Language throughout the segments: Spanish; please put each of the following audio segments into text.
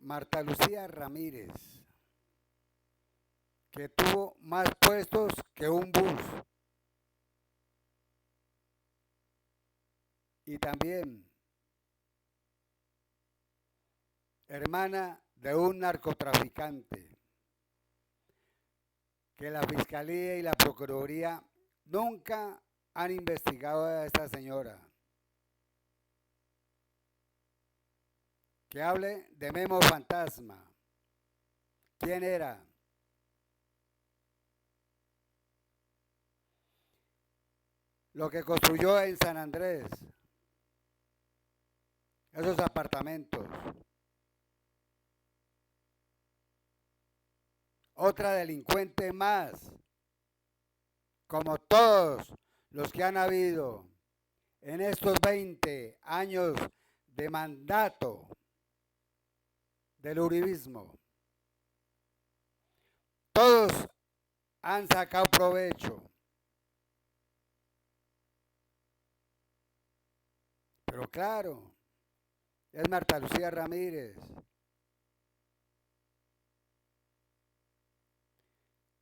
Marta Lucía Ramírez, que tuvo más puestos que un bus. Y también hermana de un narcotraficante, que la Fiscalía y la Procuraduría nunca han investigado a esta señora. Que hable de Memo Fantasma. ¿Quién era? Lo que construyó en San Andrés, esos apartamentos. Otra delincuente más, como todos los que han habido en estos 20 años de mandato del uribismo. Todos han sacado provecho. Pero claro, es Marta Lucía Ramírez.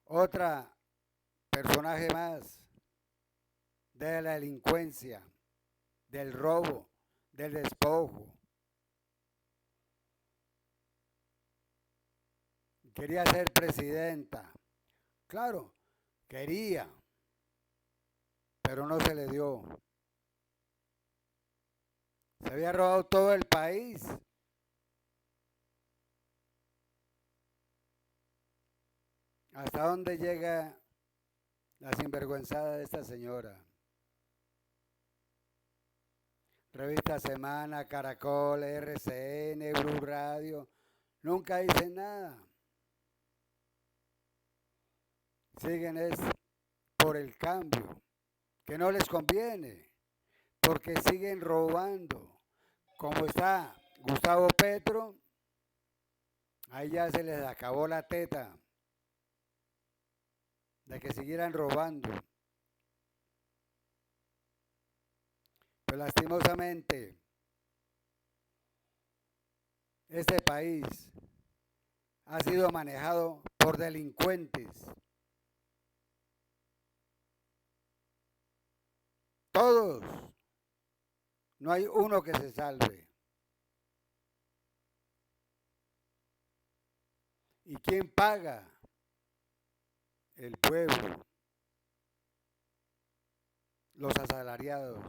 Otra personaje más de la delincuencia, del robo, del despojo. Quería ser presidenta. Claro, quería, pero no se le dio. Se había robado todo el país. ¿Hasta dónde llega la sinvergüenzada de esta señora? Revista Semana, Caracol, RCN, Blue Radio, nunca dicen nada. Siguen es por el cambio, que no les conviene, porque siguen robando. Como está Gustavo Petro, ahí ya se les acabó la teta de que siguieran robando. Pero lastimosamente, este país ha sido manejado por delincuentes. Todos. No hay uno que se salve. ¿Y quién paga? El pueblo. Los asalariados.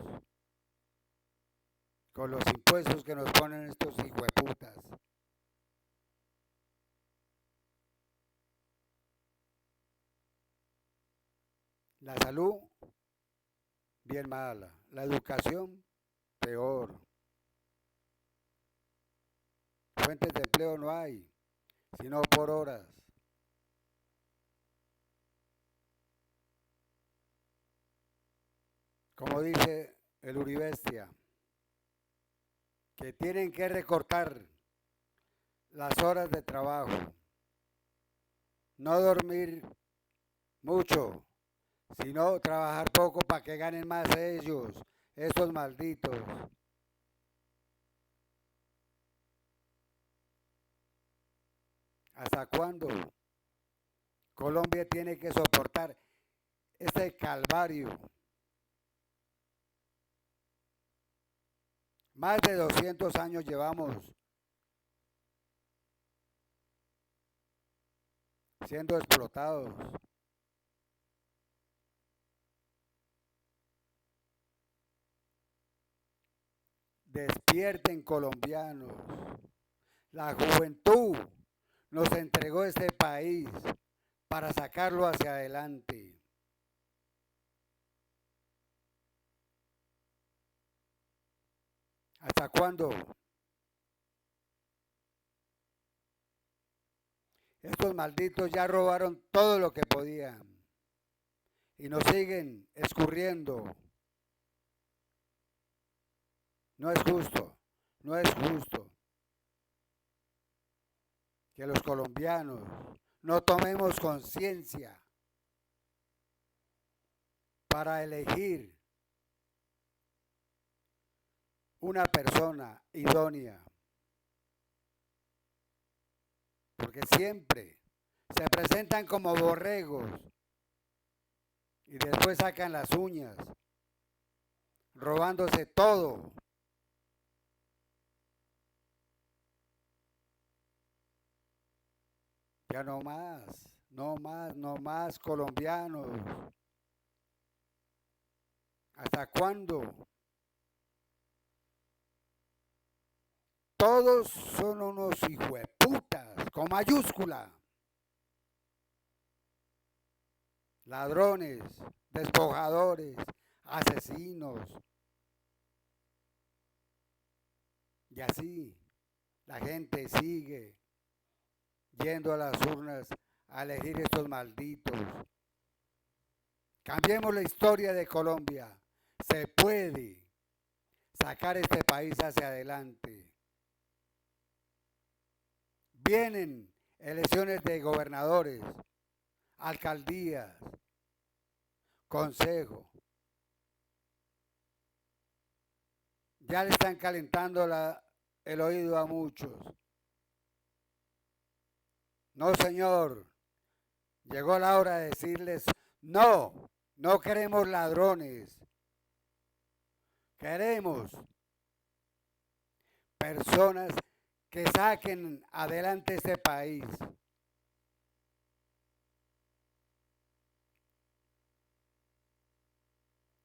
Con los impuestos que nos ponen estos hijueputas. La salud, bien mala. La educación, peor. Fuentes de empleo no hay, sino por horas. Como dice el Uribestia, que tienen que recortar las horas de trabajo, no dormir mucho, sino trabajar poco para que ganen más ellos, esos malditos. ¿Hasta cuándo Colombia tiene que soportar este calvario? Más de 200 años llevamos siendo explotados. Despierten, colombianos. La juventud nos entregó este país para sacarlo hacia adelante. ¿Hasta cuándo? Estos malditos ya robaron todo lo que podían y nos siguen escurriendo. No es justo, no es justo que los colombianos no tomemos conciencia para elegir una persona idónea. porque siempre se presentan como borregos y después sacan las uñas, robándose todo. Ya no más, no más, no más colombianos. ¿Hasta cuándo? Todos son unos hijueputas, con mayúscula. Ladrones, despojadores, asesinos. Y así la gente sigue yendo a las urnas a elegir estos malditos. Cambiemos la historia de Colombia. Se puede sacar este país hacia adelante. Vienen elecciones de gobernadores, alcaldías, consejo. Ya le están calentando el oído a muchos. No, señor. Llegó la hora de decirles, no, no queremos ladrones. Queremos personas que saquen adelante este país.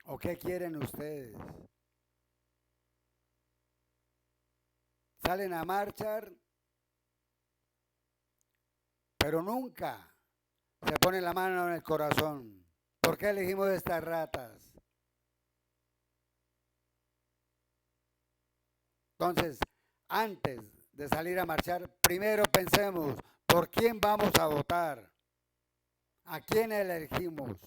¿O qué quieren ustedes? Salen a marchar, pero nunca se ponen la mano en el corazón. ¿Por qué elegimos estas ratas? Entonces, antes de salir a marchar, primero pensemos, ¿por quién vamos a votar? ¿A quién elegimos?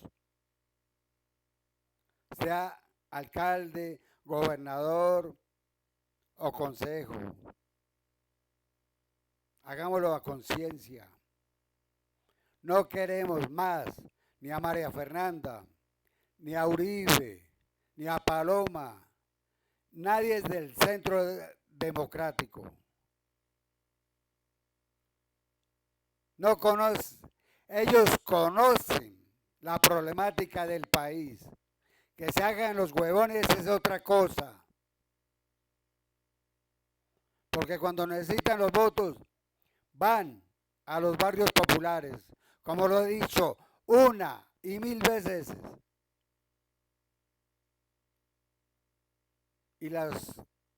Sea alcalde, gobernador o consejo. Hagámoslo a conciencia. No queremos más ni a María Fernanda, ni a Uribe, ni a Paloma. Nadie es del centro democrático. No conoce, ellos conocen la problemática del país. Que se hagan los huevones es otra cosa. Porque cuando necesitan los votos, van a los barrios populares, como lo he dicho una y mil veces.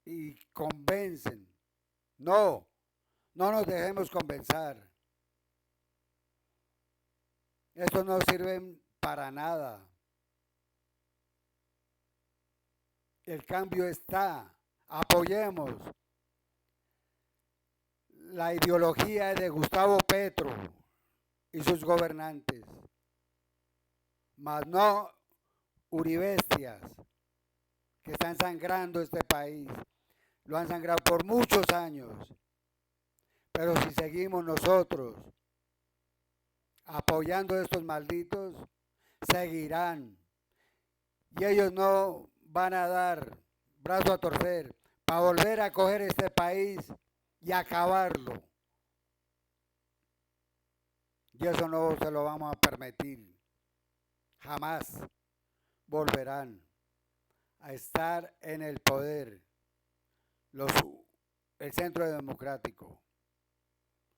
Y convencen. No, no nos dejemos convencer. Estos no sirven para nada. El cambio está. Apoyemos la ideología de Gustavo Petro y sus gobernantes, mas no uribestias que están sangrando este país. Lo han sangrado por muchos años. Pero si seguimos nosotros apoyando a estos malditos, seguirán. Y ellos no van a dar brazo a torcer para volver a coger este país y acabarlo. Y eso no se lo vamos a permitir. Jamás volverán a estar en el poder el centro democrático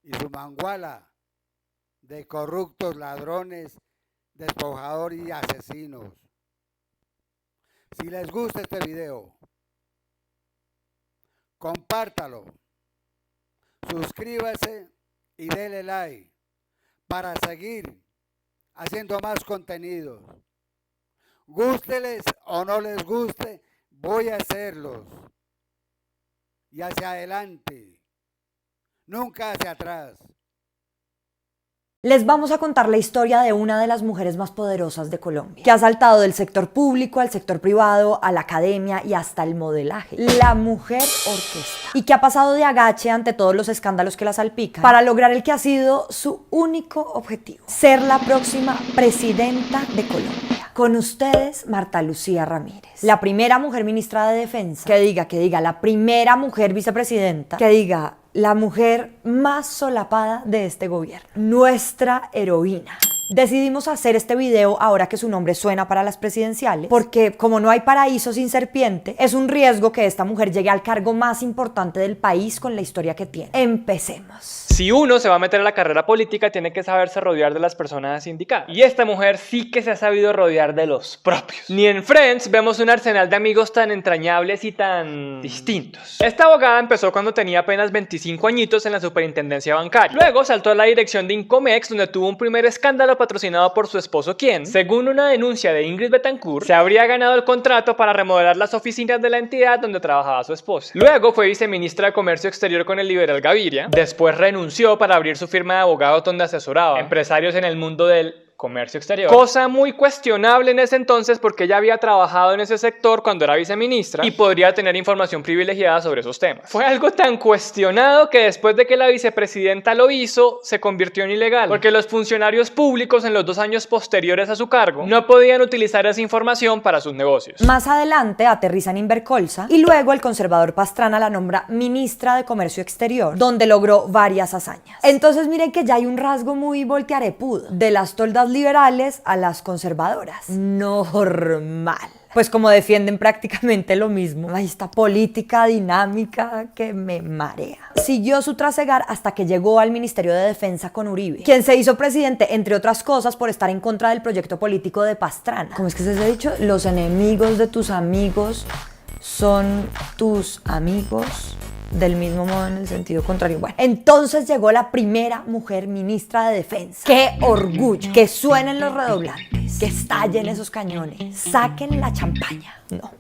y su manguala de corruptos, ladrones, despojadores y asesinos. Si les gusta este video, compártalo, suscríbase y denle like para seguir haciendo más contenidos. Gústeles o no les guste, voy a hacerlos. Y hacia adelante, nunca hacia atrás. Les vamos a contar la historia de una de las mujeres más poderosas de Colombia, que ha saltado del sector público al sector privado, a la academia y hasta el modelaje. La mujer orquesta. Y que ha pasado de agache ante todos los escándalos que la salpican para lograr el que ha sido su único objetivo: ser la próxima presidenta de Colombia. Con ustedes, Marta Lucía Ramírez, la primera mujer ministra de Defensa, que diga, la primera mujer vicepresidenta, que diga, la mujer más solapada de este gobierno, nuestra heroína. Decidimos hacer este video ahora que su nombre suena para las presidenciales, porque como no hay paraíso sin serpiente, es un riesgo que esta mujer llegue al cargo más importante del país con la historia que tiene. Empecemos. Si uno se va a meter a la carrera política, tiene que saberse rodear de las personas indicadas. Y esta mujer sí que se ha sabido rodear de los propios. Ni en Friends vemos un arsenal de amigos tan entrañables y tan distintos. Esta abogada empezó cuando tenía apenas 25 añitos en la superintendencia bancaria. Luego saltó a la dirección de Incomex, donde tuvo un primer escándalo patrocinado por su esposo, quien, según una denuncia de Ingrid Betancourt, se habría ganado el contrato para remodelar las oficinas de la entidad donde trabajaba su esposa. Luego fue viceministra de Comercio Exterior con el liberal Gaviria. Después renunció para abrir su firma de abogados donde asesoraba a empresarios en el mundo del comercio exterior. Cosa muy cuestionable en ese entonces porque ella había trabajado en ese sector cuando era viceministra y podría tener información privilegiada sobre esos temas. Fue algo tan cuestionado que después de que la vicepresidenta lo hizo, se convirtió en ilegal, porque los funcionarios públicos en los 2 años posteriores a su cargo no podían utilizar esa información para sus negocios. Más adelante aterriza en Invercolsa y luego el conservador Pastrana la nombra ministra de Comercio Exterior, donde logró varias hazañas. Entonces miren que ya hay un rasgo muy voltearepudo, de las toldas liberales a las conservadoras. Normal. Pues como defienden prácticamente lo mismo. Ay, esta política dinámica que me marea. Siguió su trasegar hasta que llegó al Ministerio de Defensa con Uribe, quien se hizo presidente, entre otras cosas, por estar en contra del proyecto político de Pastrana. ¿Cómo es que se ha dicho? Los enemigos de tus amigos son tus amigos. Del mismo modo en el sentido contrario. Bueno, entonces llegó la primera mujer ministra de Defensa. ¡Qué orgullo! Que suenen los redoblantes, que estallen esos cañones, saquen la champaña. No.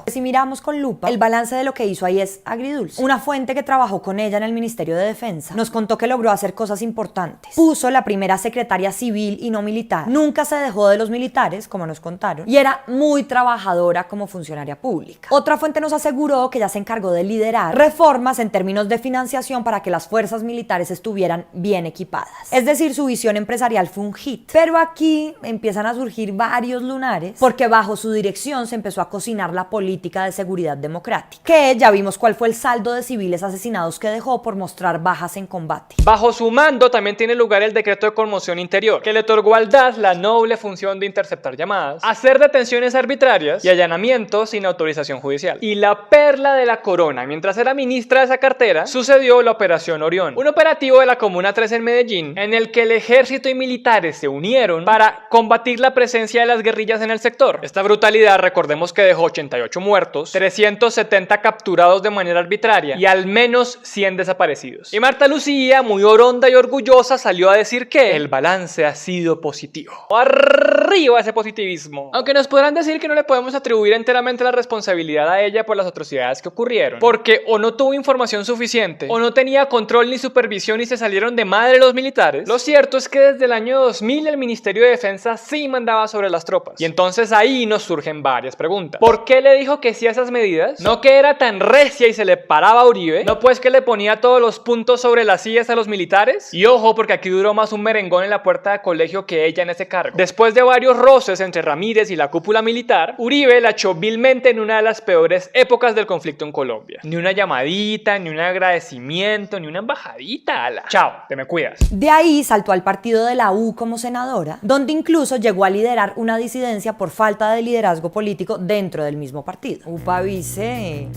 Si miramos con lupa, el balance de lo que hizo ahí es agridulce. Una fuente que trabajó con ella en el Ministerio de Defensa nos contó que logró hacer cosas importantes. Puso la primera secretaria civil y no militar. Nunca se dejó de los militares, como nos contaron, y era muy trabajadora como funcionaria pública. Otra fuente nos aseguró que ya se encargó de liderar reformas en términos de financiación para que las fuerzas militares estuvieran bien equipadas. Es decir, su visión empresarial fue un hit. Pero aquí empiezan a surgir varios lunares, porque bajo su dirección se empezó a cocinar la política de seguridad democrática, que ya vimos cuál fue el saldo de civiles asesinados que dejó por mostrar bajas en combate. Bajo su mando también tiene lugar el decreto de conmoción interior, que le otorgó al DAS la noble función de interceptar llamadas, hacer detenciones arbitrarias y allanamientos sin autorización judicial. Y la perla de la corona, mientras era ministra de esa cartera, sucedió la Operación Orión, un operativo de la Comuna 3 en Medellín, en el que el ejército y militares se unieron para combatir la presencia de las guerrillas en el sector. Esta brutalidad, recordemos que dejó 88 muertos, 370 capturados de manera arbitraria y al menos 100 desaparecidos. Y Marta Lucía, muy oronda y orgullosa, salió a decir que el balance ha sido positivo. Arriba ese positivismo. Aunque nos podrán decir que no le podemos atribuir enteramente la responsabilidad a ella por las atrocidades que ocurrieron, porque o no tuvo información suficiente, o no tenía control ni supervisión y se salieron de madre los militares. Lo cierto es que desde el año 2000 el Ministerio de Defensa sí mandaba sobre las tropas. Y entonces ahí nos surgen varias preguntas. ¿Por qué le dijo que sí a esas medidas? ¿No que era tan recia y se le paraba a Uribe? ¿No pues que le ponía todos los puntos sobre las sillas a los militares? Y ojo, porque aquí duró más un merengón en la puerta de colegio que ella en ese cargo. Después de varios roces entre Ramírez y la cúpula militar, Uribe la echó vilmente en una de las peores épocas del conflicto en Colombia. Ni una llamadita, ni un agradecimiento, ni una embajadita, ala. Chao, te me cuidas. De ahí saltó al partido de la U como senadora, donde incluso llegó a liderar una disidencia por falta de liderazgo político dentro del mismo partido. Upa vice,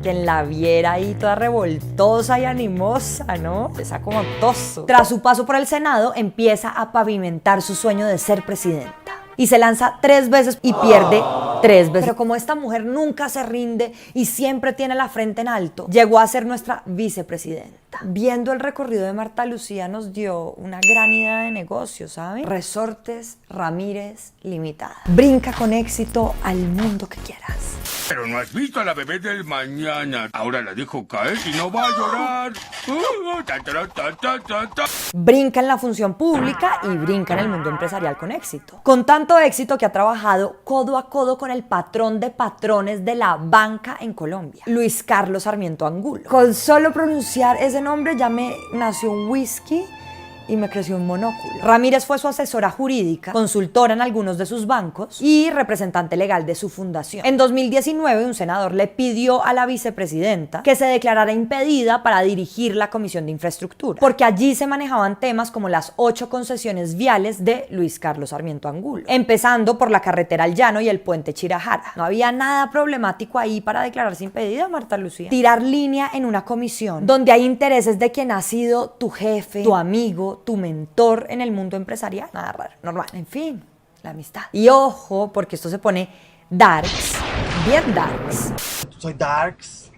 quien la viera ahí toda revoltosa y animosa, ¿no? Esa como toso. Tras su paso por el Senado, empieza a pavimentar su sueño de ser presidenta. Y se lanza 3 veces y pierde 3 veces. Pero como esta mujer nunca se rinde y siempre tiene la frente en alto, llegó a ser nuestra vicepresidenta. Viendo el recorrido de Marta Lucía nos dio una gran idea de negocio, ¿saben? Resortes Ramírez Limitada. Brinca con éxito al mundo que quieras. Pero no has visto a la bebé del mañana. Ahora la dejo caer y no va a llorar. Brinca en la función pública y brinca en el mundo empresarial con éxito. Con tanto éxito que ha trabajado codo a codo con el patrón de patrones de la banca en Colombia, Luis Carlos Sarmiento Angulo. Con solo pronunciar ese nombre ya me nació un whisky y me creció un monóculo. Ramírez fue su asesora jurídica, consultora en algunos de sus bancos y representante legal de su fundación. En 2019, un senador le pidió a la vicepresidenta que se declarara impedida para dirigir la Comisión de Infraestructura, porque allí se manejaban temas como las 8 concesiones viales de Luis Carlos Sarmiento Angulo, empezando por la carretera al Llano y el puente Chirajara. No había nada problemático ahí para declararse impedida, Marta Lucía. Tirar línea en una comisión donde hay intereses de quien ha sido tu jefe, tu amigo, tu mentor en el mundo empresarial, nada raro, normal. En fin, la amistad. Y ojo, porque esto se pone darks, bien darks. Soy darks,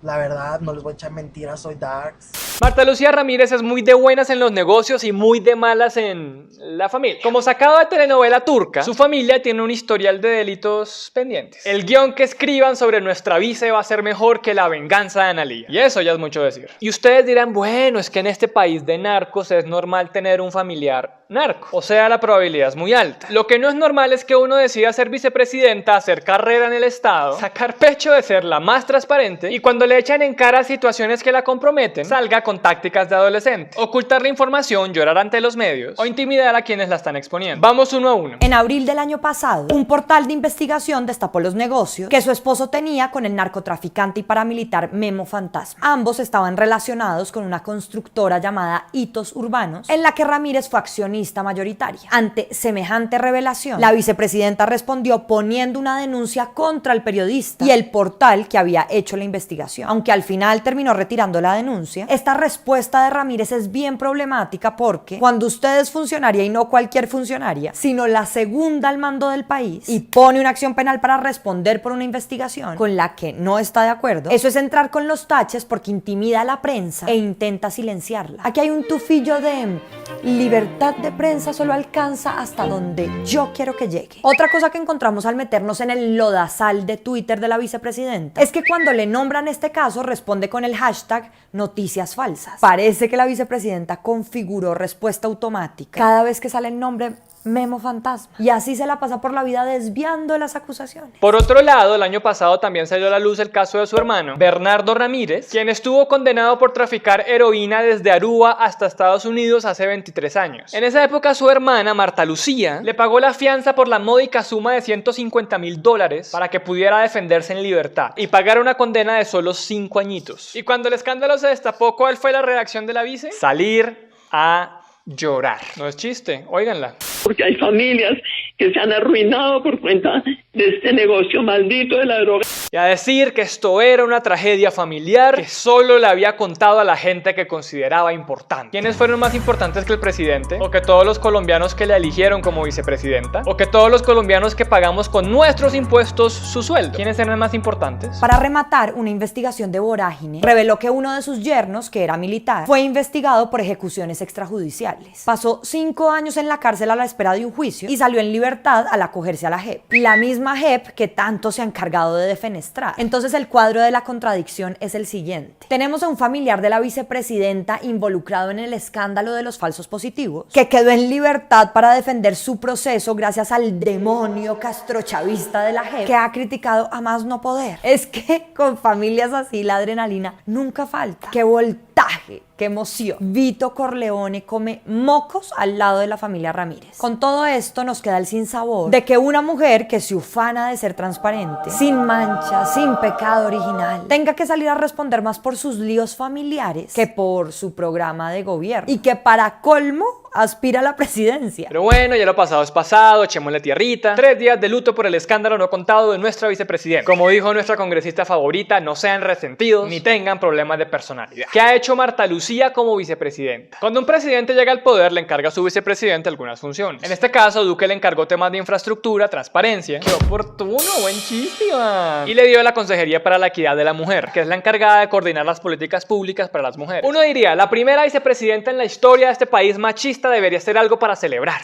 la verdad, no les voy a echar mentiras, soy darks. Marta Lucía Ramírez es muy de buenas en los negocios y muy de malas en la familia. Como sacado de telenovela turca, su familia tiene un historial de delitos pendientes. El guión que escriban sobre nuestra vice va a ser mejor que la venganza de Analía. Y eso ya es mucho decir. Y ustedes dirán, bueno, es que en este país de narcos es normal tener un familiar narco. O sea, la probabilidad es muy alta. Lo que no es normal es que uno decida ser vicepresidenta, hacer carrera en el Estado, sacar pecho de ser la más transparente y cuando le echan en cara situaciones que la comprometen, salga con tácticas de adolescente, ocultar la información, llorar ante los medios o intimidar a quienes la están exponiendo. Vamos uno a uno. En abril del año pasado, un portal de investigación destapó los negocios que su esposo tenía con el narcotraficante y paramilitar Memo Fantasma. Ambos estaban relacionados con una constructora llamada Hitos Urbanos, en la que Ramírez fue accionista mayoritaria. Ante semejante revelación, la vicepresidenta respondió poniendo una denuncia contra el periodista y el portal que había hecho la investigación. Aunque al final terminó retirando la denuncia, esta respuesta de Ramírez es bien problemática porque cuando usted es funcionaria y no cualquier funcionaria, sino la segunda al mando del país y pone una acción penal para responder por una investigación con la que no está de acuerdo, eso es entrar con los taches porque intimida a la prensa e intenta silenciarla. Aquí hay un tufillo de libertad de prensa solo alcanza hasta donde yo quiero que llegue. Otra cosa que encontramos al meternos en el lodazal de Twitter de la vicepresidenta es que cuando le nombran este caso responde con el hashtag noticias falsas. Parece que la vicepresidenta configuró respuesta automática cada vez que sale el nombre Memo Fantasma y así se la pasa por la vida desviando las acusaciones. Por otro lado, el año pasado también salió a la luz el caso de su hermano, Bernardo Ramírez, quien estuvo condenado por traficar heroína desde Aruba hasta Estados Unidos hace 23 años. En esa época su hermana, Marta Lucía, le pagó la fianza por la módica suma de $150,000 para que pudiera defenderse en libertad y pagar una condena de solo 5 añitos. Y cuando el escándalo se destapó, ¿cuál fue la reacción de la vice? Salir a llorar. No es chiste, óiganla. Porque hay familias que se han arruinado por cuenta de este negocio maldito de la droga. Y a decir que esto era una tragedia familiar que solo le había contado a la gente que consideraba importante. ¿Quiénes fueron más importantes que el presidente? ¿O que todos los colombianos que la eligieron como vicepresidenta? ¿O que todos los colombianos que pagamos con nuestros impuestos su sueldo? ¿Quiénes eran más importantes? Para rematar, una investigación de Vorágine reveló que uno de sus yernos, que era militar, fue investigado por ejecuciones extrajudiciales. Pasó 5 años en la cárcel a la espera de un juicio y salió en libertad al acogerse a la JEP. La misma JEP que tanto se ha encargado de defenestrar. Entonces el cuadro de la contradicción es el siguiente. Tenemos a un familiar de la vicepresidenta involucrado en el escándalo de los falsos positivos, que quedó en libertad para defender su proceso gracias al demonio castrochavista de la JEP, que ha criticado a más no poder. Es que con familias así la adrenalina nunca falta. ¡Qué voltaje! ¡Qué emoción! Vito Corleone come mocos al lado de la familia Ramírez. Con todo esto nos queda el sinsabor de que una mujer que se ufana de ser transparente, sin mancha, sin pecado original, tenga que salir a responder más por sus líos familiares que por su programa de gobierno. Y que para colmo aspira a la presidencia. Pero bueno, ya lo pasado es pasado, echémosle tierrita. 3 días de luto por el escándalo no contado de nuestra vicepresidenta. Como dijo nuestra congresista favorita, no sean resentidos ni tengan problemas de personalidad. ¿Qué ha hecho Marta Lucía como vicepresidenta? Cuando un presidente llega al poder, le encarga a su vicepresidente algunas funciones. En este caso, Duque le encargó temas de infraestructura, transparencia. ¡Qué oportuno! ¡Buen chiste, Iván! Y le dio la Consejería para la Equidad de la Mujer, que es la encargada de coordinar las políticas públicas para las mujeres. Uno diría, la primera vicepresidenta en la historia de este país machista debería ser algo para celebrar.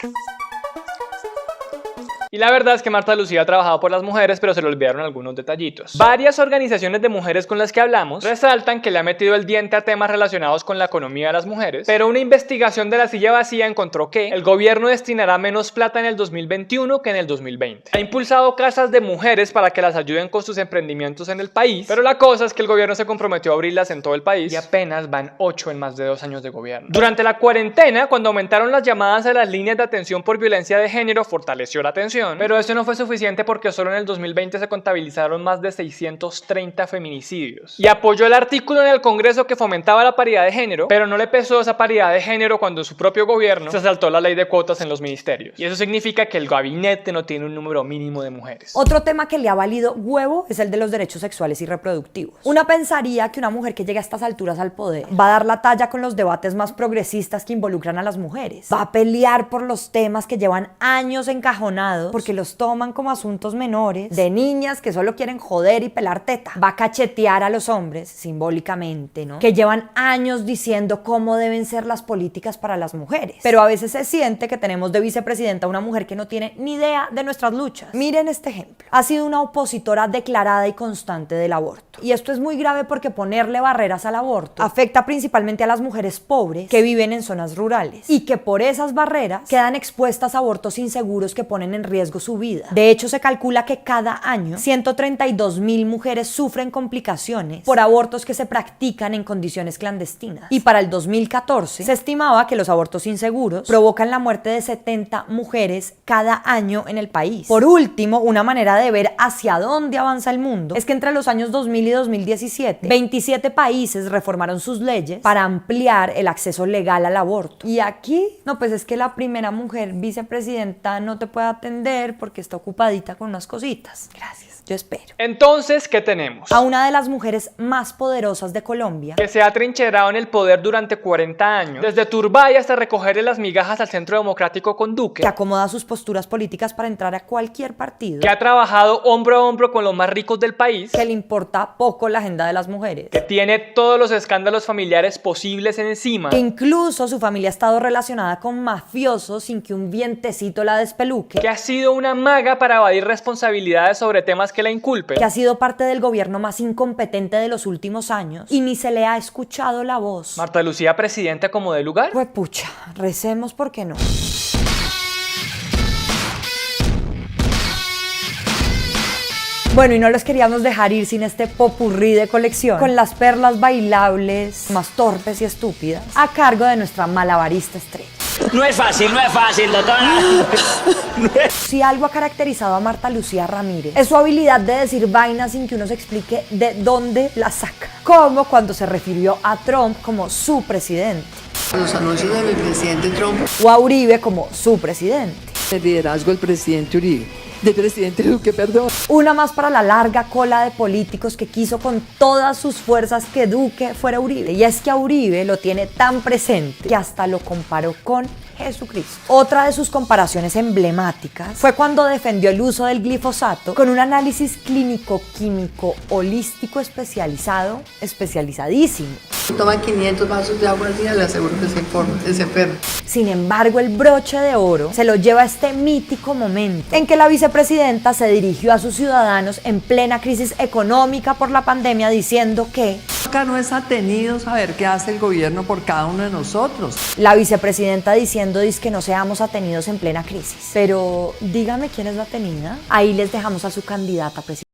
Y la verdad es que Marta Lucía ha trabajado por las mujeres, pero se le olvidaron algunos detallitos. Varias organizaciones de mujeres con las que hablamos resaltan que le ha metido el diente a temas relacionados con la economía de las mujeres, pero una investigación de La Silla Vacía encontró que el gobierno destinará menos plata en el 2021 que en el 2020. Ha impulsado casas de mujeres para que las ayuden con sus emprendimientos en el país, pero la cosa es que el gobierno se comprometió a abrirlas en todo el país y apenas van 8 en más de 2 años de gobierno. Durante la cuarentena, cuando aumentaron las llamadas a las líneas de atención por violencia de género, fortaleció la atención, pero eso no fue suficiente porque solo en el 2020 se contabilizaron más de 630 feminicidios. Y apoyó el artículo en el Congreso que fomentaba la paridad de género, pero no le pesó esa paridad de género cuando su propio gobierno se saltó la ley de cuotas en los ministerios. Y eso significa que el gabinete no tiene un número mínimo de mujeres. Otro tema que le ha valido huevo es el de los derechos sexuales y reproductivos. Una pensaría que una mujer que llegue a estas alturas al poder va a dar la talla con los debates más progresistas que involucran a las mujeres. Va a pelear por los temas que llevan años encajonados porque los toman como asuntos menores de niñas que solo quieren joder y pelar teta. Va a cachetear a los hombres, simbólicamente, ¿no? Que llevan años diciendo cómo deben ser las políticas para las mujeres. Pero a veces se siente que tenemos de vicepresidenta una mujer que no tiene ni idea de nuestras luchas. Miren este ejemplo. Ha sido una opositora declarada y constante del aborto. Y esto es muy grave porque ponerle barreras al aborto afecta principalmente a las mujeres pobres que viven en zonas rurales y que por esas barreras quedan expuestas a abortos inseguros que ponen en riesgo su vida. De hecho, se calcula que cada año 132.000 mujeres sufren complicaciones por abortos que se practican en condiciones clandestinas. Y para el 2014 se estimaba que los abortos inseguros provocan la muerte de 70 mujeres cada año en el país. Por último, una manera de ver hacia dónde avanza el mundo es que entre los años 2000 y 2017, 27 países reformaron sus leyes para ampliar el acceso legal al aborto. Y aquí, no, pues es que la primera mujer vicepresidenta no te puede atender porque está ocupadita con unas cositas. Gracias, yo espero. Entonces, ¿qué tenemos? A una de las mujeres más poderosas de Colombia, Que se ha trincherado en el poder durante 40 años, desde Turbay hasta recogerle las migajas al Centro Democrático con Duque, que acomoda sus posturas políticas para entrar a cualquier partido, que ha trabajado hombro a hombro con los más ricos del país, que le importa poco la agenda de las mujeres, que tiene todos los escándalos familiares posibles encima, que incluso su familia ha estado relacionada con mafiosos sin que un vientecito la despeluque, que ha sido una maga para evadir responsabilidades sobre temas que la inculpen, que ha sido parte del gobierno más incompetente de los últimos años y ni se le ha escuchado la voz. Marta Lucía presidenta como de lugar. Pues pucha, recemos porque no. Bueno, y no les queríamos dejar ir sin este popurrí de colección, con las perlas bailables más torpes y estúpidas, a cargo de nuestra malabarista estrella. No es fácil, doctora. Si algo ha caracterizado a Marta Lucía Ramírez es su habilidad de decir vainas sin que uno se explique de dónde la saca. Como cuando se refirió a Trump como su presidente. Los anuncios del presidente Trump. O a Uribe como su presidente. El liderazgo del presidente Uribe. Del presidente Duque, perdón. Una más para la larga cola de políticos que quiso con todas sus fuerzas que Duque fuera Uribe. Y es que a Uribe lo tiene tan presente que hasta lo comparó con Jesucristo. Otra de sus comparaciones emblemáticas fue cuando defendió el uso del glifosato con un análisis clínico-químico holístico especializadísimo. Toma 500 vasos de agua al día, le aseguro que se enferma. Sin embargo, el broche de oro se lo lleva a este mítico momento en que la vicepresidenta se dirigió a sus ciudadanos en plena crisis económica por la pandemia diciendo que Acá no es atenido saber qué hace el gobierno por cada uno de nosotros. La vicepresidenta diciendo que no seamos atenidos en plena crisis. Pero dígame quién es la atenida. Ahí les dejamos a su candidata presidencial.